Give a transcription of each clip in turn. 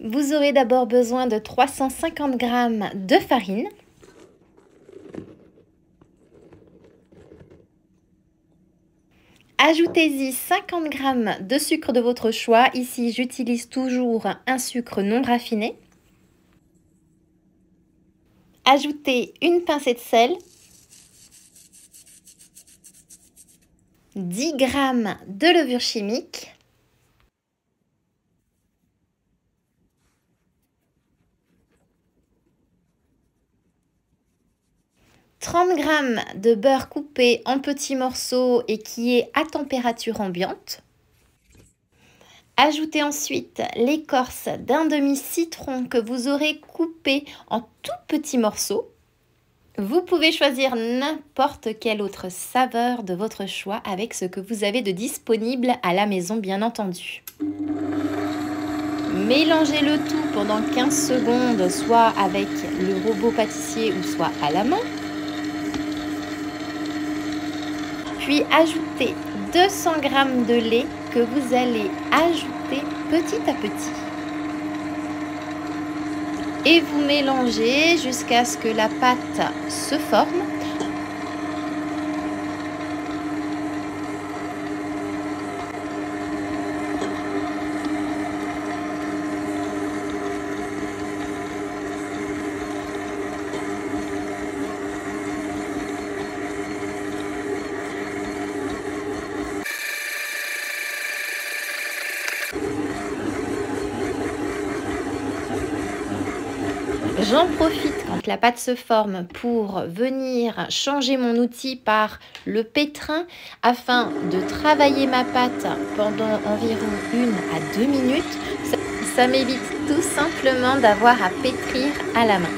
Vous aurez d'abord besoin de 350 g de farine. Ajoutez-y 50 g de sucre de votre choix. Ici, j'utilise toujours un sucre non raffiné. Ajoutez une pincée de sel, 10 g de levure chimique, « 30 g de beurre coupé en petits morceaux et qui est à température ambiante. Ajoutez ensuite l'écorce d'un demi-citron que vous aurez coupé en tout petits morceaux. Vous pouvez choisir n'importe quelle autre saveur de votre choix avec ce que vous avez de disponible à la maison, bien entendu. Mélangez le tout pendant 15 secondes, soit avec le robot pâtissier ou soit à la main. Puis ajoutez 200 g de lait que vous allez ajouter petit à petit. Et vous mélangez jusqu'à ce que la pâte se forme. J'en profite quand la pâte se forme pour venir changer mon outil par le pétrin afin de travailler ma pâte pendant environ 1 à 2 minutes. Ça m'évite tout simplement d'avoir à pétrir à la main.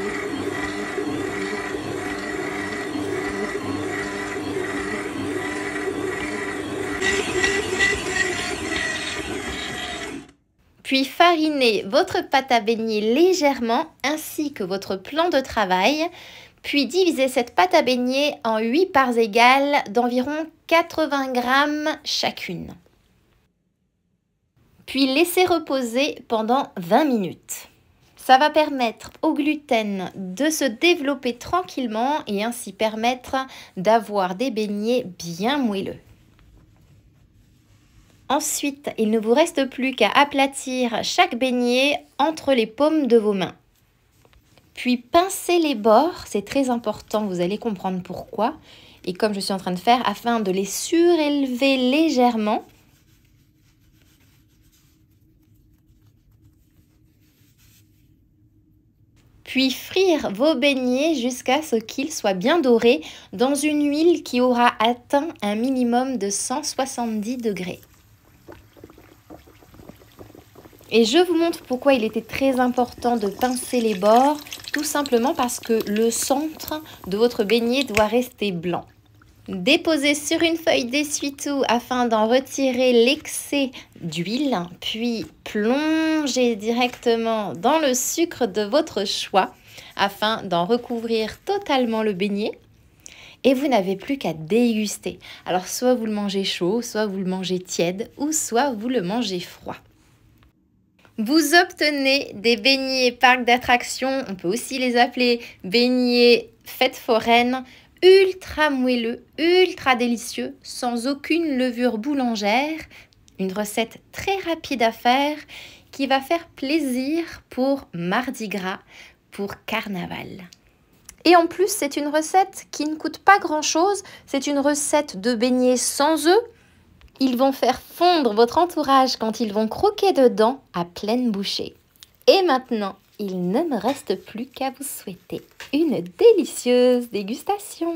Puis farinez votre pâte à beignet légèrement ainsi que votre plan de travail. Puis divisez cette pâte à beignet en 8 parts égales d'environ 80 g chacune. Puis laissez reposer pendant 20 minutes. Ça va permettre au gluten de se développer tranquillement et ainsi permettre d'avoir des beignets bien moelleux. Ensuite, il ne vous reste plus qu'à aplatir chaque beignet entre les paumes de vos mains. Puis pincez les bords, c'est très important, vous allez comprendre pourquoi. Et comme je suis en train de faire, afin de les surélever légèrement. Puis frire vos beignets jusqu'à ce qu'ils soient bien dorés dans une huile qui aura atteint un minimum de 170 degrés. Et je vous montre pourquoi il était très important de pincer les bords, tout simplement parce que le centre de votre beignet doit rester blanc. Déposez sur une feuille d'essuie-tout afin d'en retirer l'excès d'huile, puis plongez directement dans le sucre de votre choix afin d'en recouvrir totalement le beignet. Et vous n'avez plus qu'à déguster. Alors soit vous le mangez chaud, soit vous le mangez tiède, ou soit vous le mangez froid. Vous obtenez des beignets parc d'attractions, on peut aussi les appeler beignets fête foraine, ultra moelleux, ultra délicieux, sans aucune levure boulangère. Une recette très rapide à faire qui va faire plaisir pour Mardi Gras, pour Carnaval. Et en plus, c'est une recette qui ne coûte pas grand-chose. C'est une recette de beignets sans œufs. Ils vont faire fondre votre entourage quand ils vont croquer dedans à pleine bouchée. Et maintenant, il ne me reste plus qu'à vous souhaiter une délicieuse dégustation.